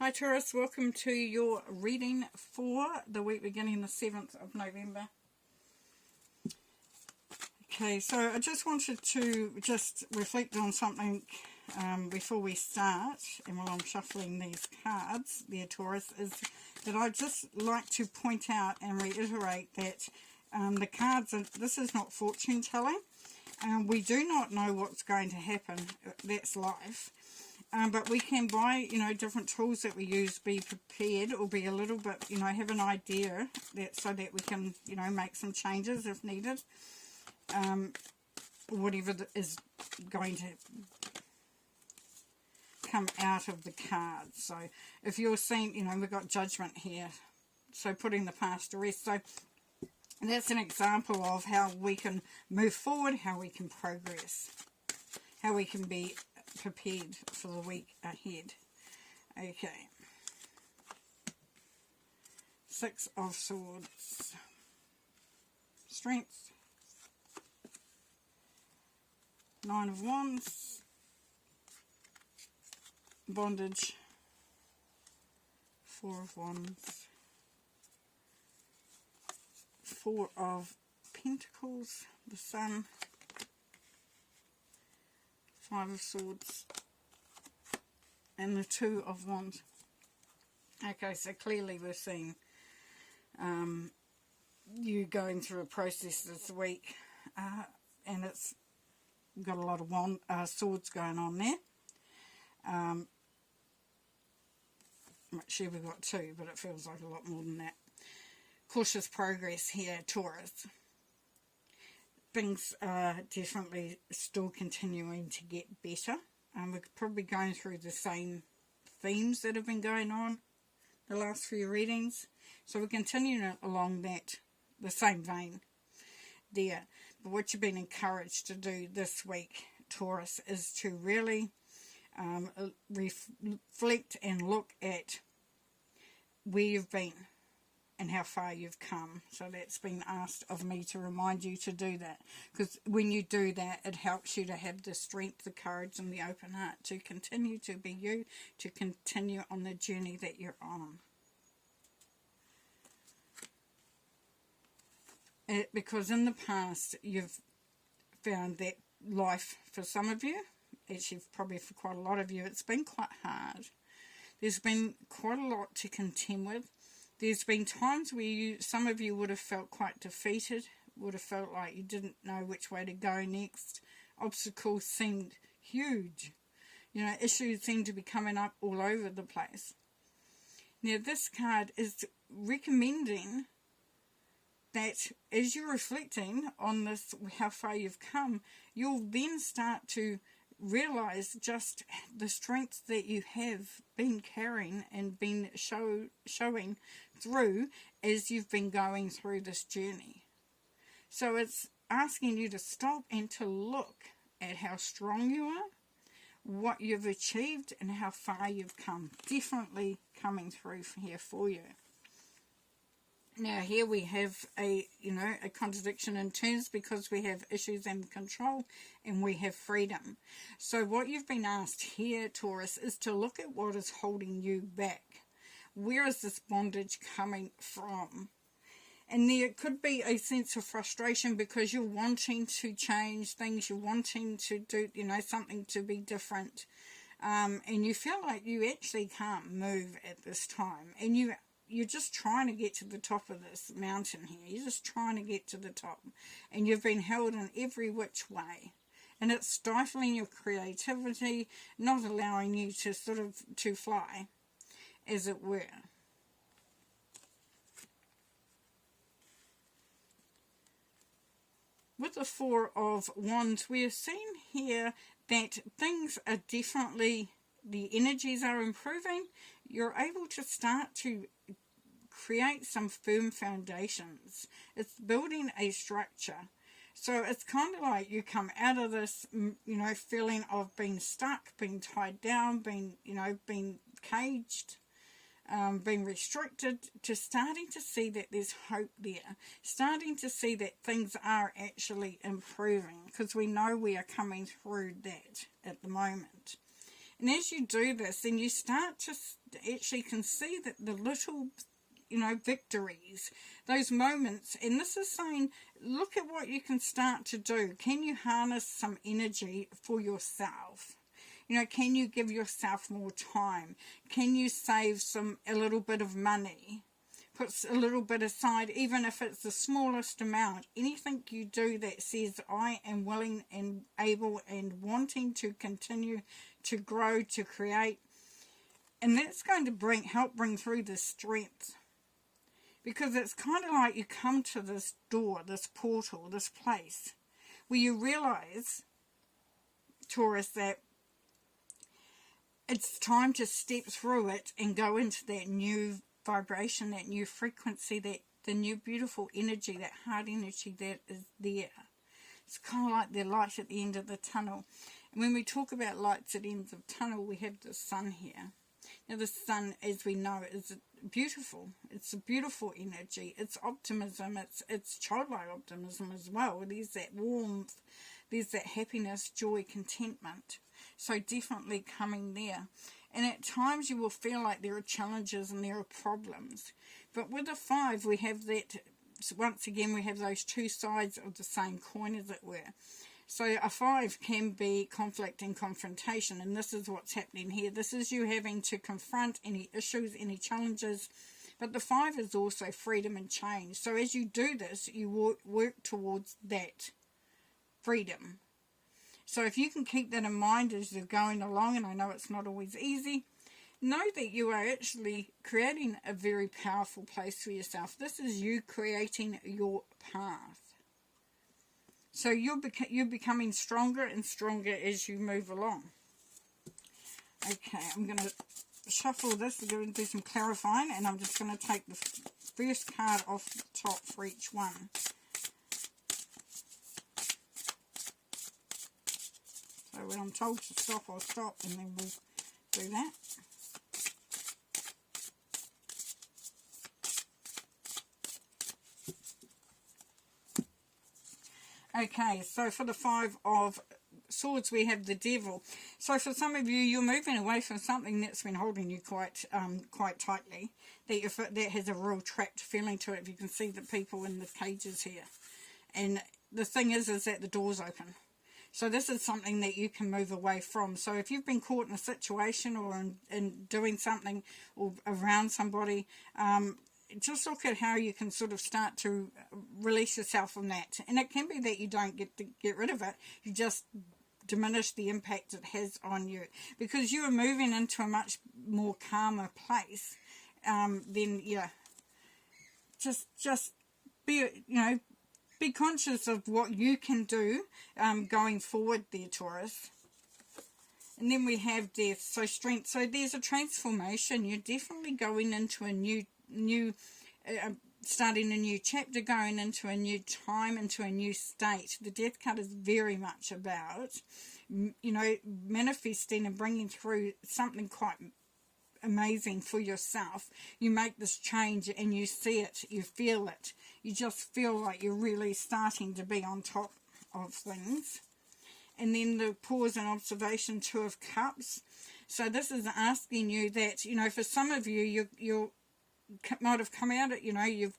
Hi Taurus, welcome to your reading for the week beginning the 7th of November. Okay, so I just wanted to reflect on something before we start, and while I'm shuffling these cards there, Taurus, is that I'd just like to point out and reiterate that the cards, this is not fortune telling. We do not know what's going to happen. That's life. But we can buy, different tools that we use, be prepared, or be a little bit, have an idea so that we can, make some changes if needed. Whatever is going to come out of the cards. So if you're seeing, we've got judgment here. So putting the past to rest. So that's an example of how we can move forward, how we can progress, how we can be prepared for the week ahead. Okay. 6 of Swords. Strength. 9 of Wands. Bondage. 4 of Wands. 4 of Pentacles. The Sun. 5 of Swords, and the 2 of Wands. Okay, so clearly we're seeing you going through a process this week, and it's got a lot of swords going on there. Actually, we've got 2, but it feels like a lot more than that. Cautious progress here, Taurus. Things are definitely still continuing to get better. We're probably going through the same themes that have been going on the last few readings. So we're continuing along the same vein there. But what you've been encouraged to do this week, Taurus, is to really reflect and look at where you've been and how far you've come. So that's been asked of me to remind you to do that, because when you do that, it helps you to have the strength, the courage and the open heart to continue to be you, to continue on the journey that you're on. Because in the past you've found that life, for some of you, actually probably for quite a lot of you, it's been quite hard. There's been quite a lot to contend with. There's been times where some of you would have felt quite defeated, would have felt like you didn't know which way to go next. Obstacles seemed huge. Issues seemed to be coming up all over the place. Now this card is recommending that as you're reflecting on this, how far you've come, you'll then start to realize just the strength that you have been carrying and been showing through as you've been going through this journey. So it's asking you to stop and to look at how strong you are, what you've achieved and how far you've come. Definitely coming through here for you. Now here we have a contradiction in terms, because we have issues and control and we have freedom. So what you've been asked here, Taurus, is to look at what is holding you back. Where is this bondage coming from? And there could be a sense of frustration because you're wanting to change things, you're wanting to do, something to be different. And you feel like you actually can't move at this time. And you're just trying to get to the top of this mountain here. You're just trying to get to the top. And you've been held in every which way. And it's stifling your creativity, not allowing you to fly, as it were. With the 4 of Wands, we're seeing here that things are definitely, the energies are improving. You're able to start to create some firm foundations. It's building a structure. So it's kind of like you come out of this, feeling of being stuck, being tied down, being caged, being restricted, to starting to see that there's hope there. Starting to see that things are actually improving, because we know we are coming through that at the moment. And as you do this, then you start to actually can see that the little, victories, those moments. And this is saying, look at what you can start to do. Can you harness some energy for yourself? Can you give yourself more time? Can you save a little bit of money? Put a little bit aside, even if it's the smallest amount. Anything you do that says, I am willing and able and wanting to continue to grow, to create. And that's going to help bring through the strength. Because it's kind of like you come to this door, this portal, this place, where you realize, Taurus, that it's time to step through it and go into that new vibration, that new frequency, that the new beautiful energy, that heart energy that is there. It's kind of like the light at the end of the tunnel. And when we talk about lights at the ends of tunnel, we have the sun here. Now the sun, as we know, is beautiful. It's a beautiful energy. It's optimism. It's childlike optimism as well. There's that warmth. There's that happiness, joy, contentment. So definitely coming there. And at times you will feel like there are challenges and there are problems. But with the 5, we have that, once again, we have those two sides of the same coin, as it were. So a 5 can be conflict and confrontation, and this is what's happening here. This is you having to confront any issues, any challenges. But the 5 is also freedom and change. So as you do this, you work towards that freedom. So if you can keep that in mind as you're going along, and I know it's not always easy, know that you are actually creating a very powerful place for yourself. This is you creating your path. So you're becoming stronger and stronger as you move along. Okay, I'm going to shuffle this. I'm going to do some clarifying, and I'm just going to take the first card off the top for each one. So when I'm told to stop, I'll stop, and then we'll do that. Okay, so for the 5 of Swords, we have the Devil. So for some of you, you're moving away from something that's been holding you quite tightly, that has a real trapped feeling to it. If you can see the people in the cages here. And the thing is that the door's open. So this is something that you can move away from. So if you've been caught in a situation or in doing something or around somebody, just look at how you can sort of start to release yourself from that. And it can be that you don't get rid of it. You just diminish the impact it has on you. Because you are moving into a much more calmer place. Then, yeah, just be, be conscious of what you can do going forward there, Taurus. And then we have Death, so Strength. So there's a transformation. You're definitely going into a new starting a new chapter, going into a new time, into a new state. The Death card is very much about, manifesting and bringing through something quite amazing for yourself. You make this change and you see it, you feel it. You just feel like you're really starting to be on top of things. And then the Pause and Observation, 2 of Cups. So this is asking you that, for some of you, you might have come out at, you're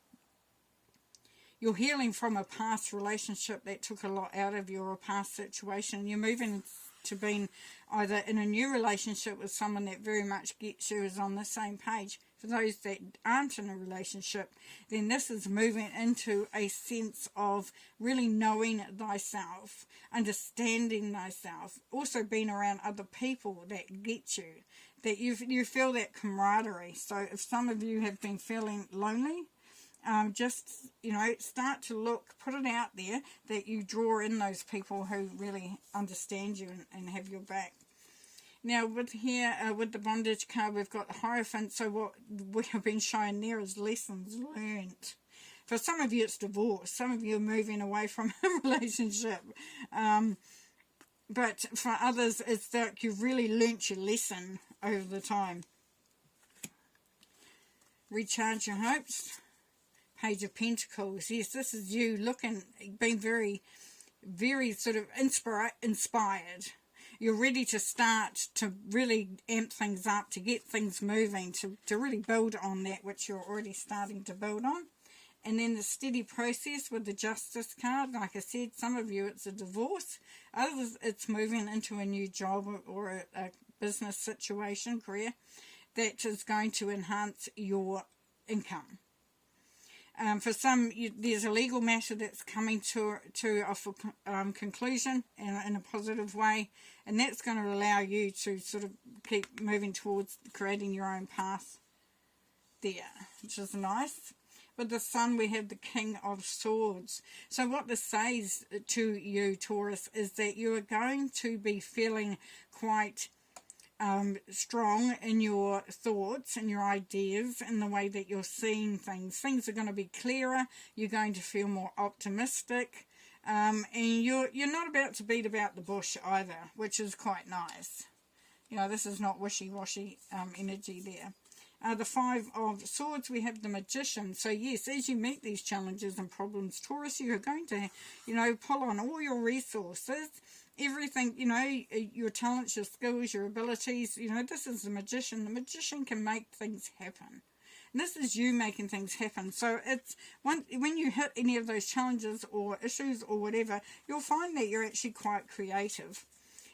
healing from a past relationship that took a lot out of you, or a past situation. You're moving to being either in a new relationship with someone that very much gets you, is on the same page. For those that aren't in a relationship, then this is moving into a sense of really knowing thyself, understanding thyself, also being around other people that get you, that you feel that camaraderie. So if some of you have been feeling lonely, just, start to look, put it out there, that you draw in those people who really understand you and have your back. Now, with the Bondage card, we've got the Hierophant. So what we have been shown there is lessons learned. For some of you, it's divorce. Some of you are moving away from a relationship. But for others, it's that you've really learnt your lesson over the time. Recharge your hopes. Page of Pentacles. Yes, this is you being very, very sort of inspired. you're ready to start to really amp things up, to get things moving, to really build on that which you're already starting to build on. And then the steady process with the Justice card, like I said, some of you it's a divorce, others it's moving into a new job or a business situation, career, that is going to enhance your income. For some, there's a legal matter that's coming to a conclusion in a positive way, and that's going to allow you to sort of keep moving towards creating your own path there, which is nice. With the Sun, we have the King of Swords. So what this says to you, Taurus, is that you are going to be feeling quite strong in your thoughts and your ideas and the way that you're seeing things. Things are going to be clearer. You're going to feel more optimistic. And you're not about to beat about the bush either, which is quite nice. You know, this is not wishy-washy energy there. The Five of Swords, we have the Magician. So yes, as you meet these challenges and problems, Taurus, you're going to, you know, pull on all your resources, everything, you know, your talents, your skills, your abilities. You know, this is the Magician. The Magician can make things happen. And this is you making things happen. So it's when you hit any of those challenges or issues or whatever, you'll find that you're actually quite creative.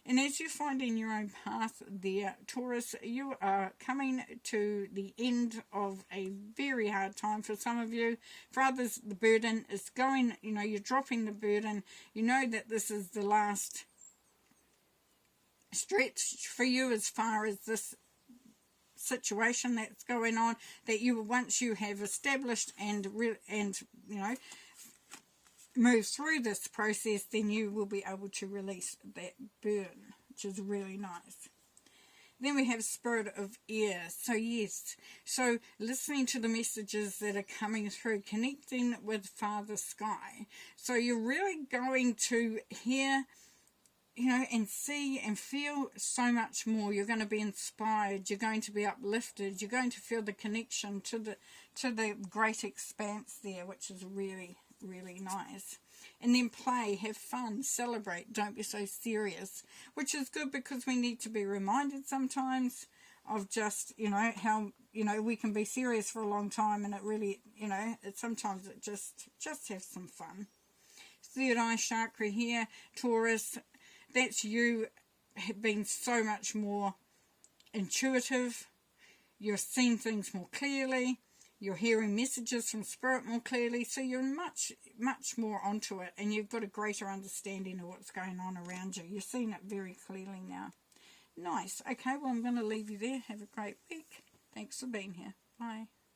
And as you find in your own path there, Taurus, you are coming to the end of a very hard time for some of you. For others, the burden is going, you know, you're dropping the burden. You know that this is the last stretch for you as far as this situation that's going on, that you, once you have established and you know, move through this process, then you will be able to release that burden, which is really nice. Then we have Spirit of Air. So yes, so listening to the messages that are coming through, connecting with Father Sky. So you're really going to hear, you know, and see and feel so much more. You're going to be inspired. You're going to be uplifted. You're going to feel the connection to the great expanse there, which is really, really nice. And then play, have fun, celebrate, don't be so serious, which is good because we need to be reminded sometimes of just, you know, how, you know, we can be serious for a long time and it really, you know, sometimes it just have some fun. Third eye chakra here, Taurus, that's you being so much more intuitive. You're seeing things more clearly. You're hearing messages from Spirit more clearly, so you're much, much more onto it, and you've got a greater understanding of what's going on around you. You're seeing it very clearly now. Nice. Okay, well, I'm going to leave you there. Have a great week. Thanks for being here. Bye.